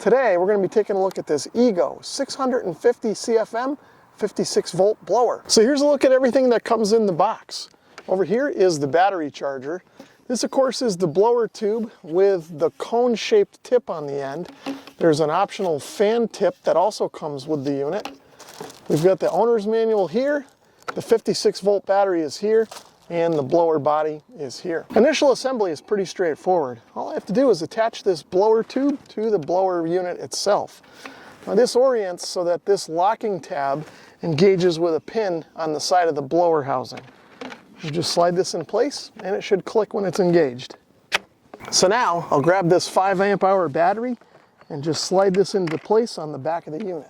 Today we're going to be taking a look at this Ego 650 CFM 56-volt blower. So here's a look at everything that comes in the box. Over here is the battery charger. This of course is the blower tube with the cone-shaped tip on the end. There's an optional fan tip that also comes with the unit. We've got the owner's manual here, the 56-volt battery is here, and the blower body is here. Initial assembly is pretty straightforward. All I have to do is attach this blower tube to the blower unit itself. Now this orients so that this locking tab engages with a pin on the side of the blower housing. You just slide this in place and it should click when it's engaged. So now I'll grab this 5 amp hour battery and just slide this into place on the back of the unit.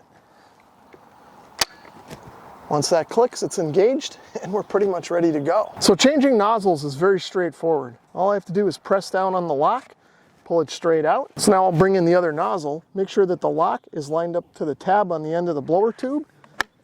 Once that clicks, it's engaged and we're pretty much ready to go. So changing nozzles is very straightforward. All I have to do is press down on the lock, pull it straight out. So now I'll bring in the other nozzle, make sure that the lock is lined up to the tab on the end of the blower tube,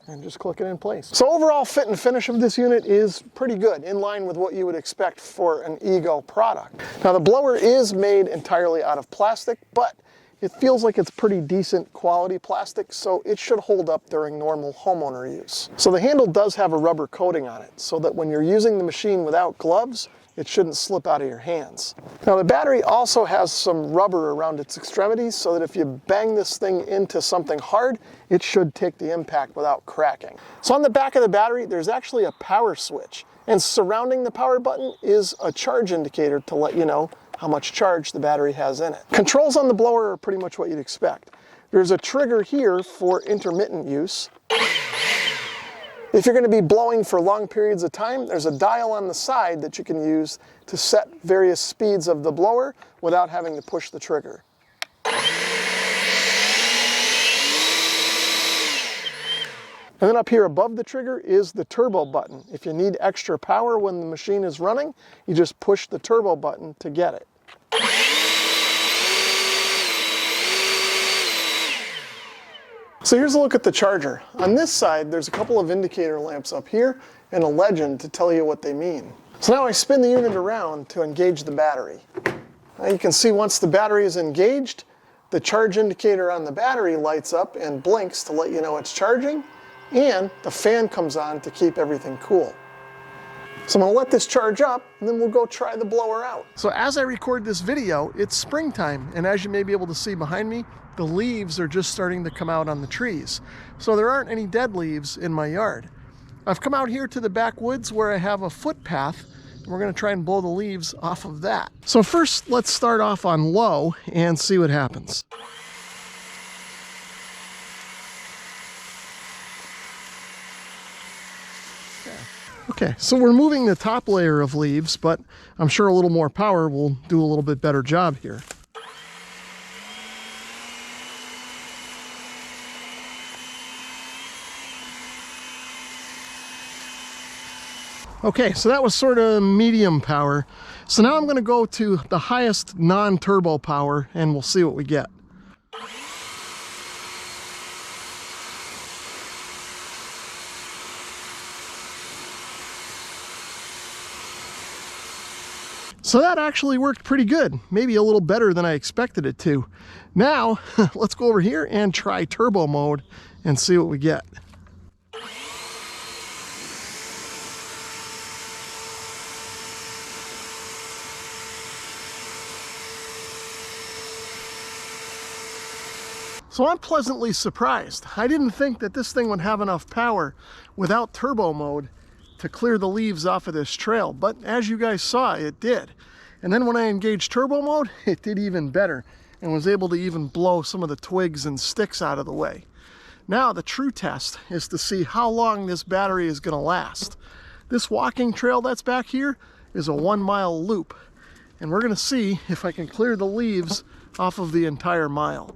and just click it in place. So overall fit and finish of this unit is pretty good, in line with what you would expect for an Ego product. Now the blower is made entirely out of plastic, but it feels like it's pretty decent quality plastic, so it should hold up during normal homeowner use. So the handle does have a rubber coating on it, so that when you're using the machine without gloves, it shouldn't slip out of your hands. Now the battery also has some rubber around its extremities, so that if you bang this thing into something hard, it should take the impact without cracking. So on the back of the battery, there's actually a power switch, and surrounding the power button is a charge indicator to let you know how much charge the battery has in it. Controls on the blower are pretty much what you'd expect. There's a trigger here for intermittent use. If you're going to be blowing for long periods of time, there's a dial on the side that you can use to set various speeds of the blower without having to push the trigger. And then up here above the trigger is the turbo button. If you need extra power when the machine is running, you just push the turbo button to get it. So here's a look at the charger. On this side, there's a couple of indicator lamps up here and a legend to tell you what they mean. So now I spin the unit around to engage the battery. Now you can see once the battery is engaged, the charge indicator on the battery lights up and blinks to let you know it's charging, and the fan comes on to keep everything cool. So I'm going to let this charge up, and then we'll go try the blower out. So as I record this video, it's springtime, and as you may be able to see behind me, the leaves are just starting to come out on the trees. So there aren't any dead leaves in my yard. I've come out here to the backwoods where I have a footpath, and we're going to try and blow the leaves off of that. So first, let's start off on low and see what happens. Okay, so we're moving the top layer of leaves, but I'm sure a little more power will do a little bit better job here. Okay, so that was sort of medium power. So now I'm going to go to the highest non-turbo power and we'll see what we get. So that actually worked pretty good, maybe a little better than I expected it to. Now, let's go over here and try turbo mode and see what we get. So I'm pleasantly surprised. I didn't think that this thing would have enough power without turbo mode to clear the leaves off of this trail, but as you guys saw, it did. And then when I engaged turbo mode, it did even better and was able to even blow some of the twigs and sticks out of the way. Now the true test is to see how long this battery is going to last. This walking trail that's back here is a 1-mile loop, and we're going to see if I can clear the leaves off of the entire mile.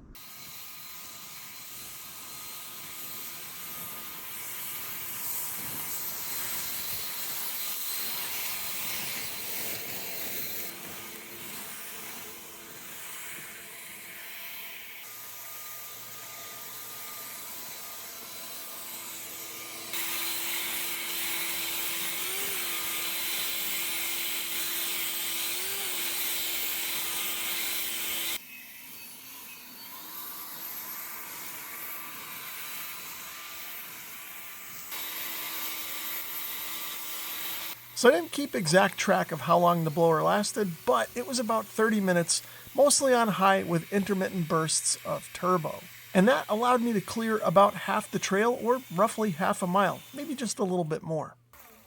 So I didn't keep exact track of how long the blower lasted, but it was about 30 minutes, mostly on high with intermittent bursts of turbo. And that allowed me to clear about half the trail, or roughly half a mile, maybe just a little bit more.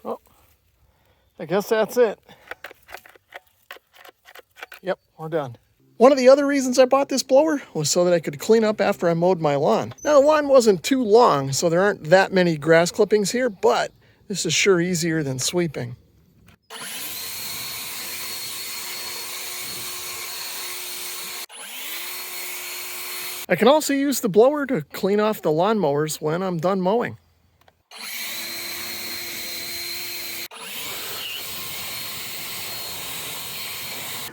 Well, I guess that's it. Yep, we're done. One of the other reasons I bought this blower was so that I could clean up after I mowed my lawn. Now, the lawn wasn't too long, so there aren't that many grass clippings here, but this is sure easier than sweeping. I can also use the blower to clean off the lawnmowers when I'm done mowing.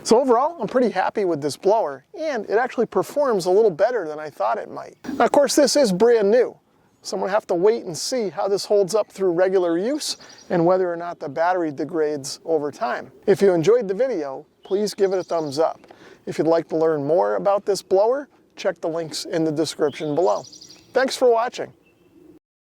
So overall, I'm pretty happy with this blower, and it actually performs a little better than I thought it might. Now, of course, this is brand new, so I'm going to have to wait and see how this holds up through regular use and whether or not the battery degrades over time. If you enjoyed the video, please give it a thumbs up. If you'd like to learn more about this blower, check the links in the description below. Thanks for watching.